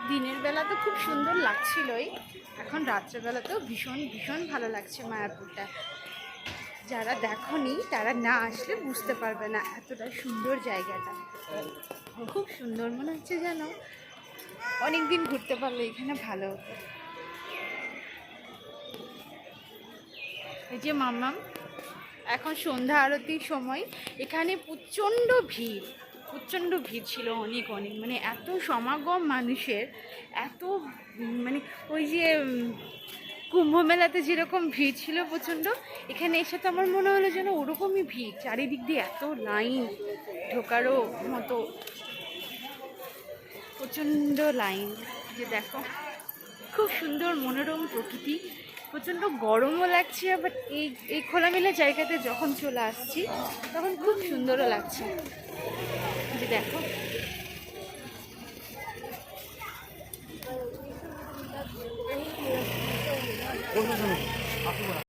দিনের বেলা তো খুব সুন্দর লাগছিলই, এখন রাত্রেবেলাতেও ভীষণ ভীষণ ভালো লাগছে মায়াপুরটা। যারা দেখনি তারা না আসলে বুঝতে পারবে না এতটা সুন্দর জায়গাটা। খুব সুন্দর মনে হচ্ছে, যেন অনেকদিন ঘুরতে পারলে এখানে ভালো হতো। এই যে মাম্মাম, এখন সন্ধ্যা আরতির সময় এখানে প্রচণ্ড ভিড় ছিল, অনেক অনেক, মানে এত সমাগম মানুষের, এত মানে ওই যে কুম্ভ মেলাতে যেরকম ভিড় ছিল প্রচণ্ড, এখানে এসে তো আমার মনে হলো যেন ওরকমই ভিড়, চারিদিক দিয়ে এত লাইন, ঢোকারও মতো প্রচণ্ড লাইন। যে দেখো খুব সুন্দর মনোরম প্রকৃতি, প্রচণ্ড গরমও লাগছে, আবার এই খোলামেলা জায়গাতে যখন চলে আসছি তখন খুব সুন্দরও লাগছে। যে দেখো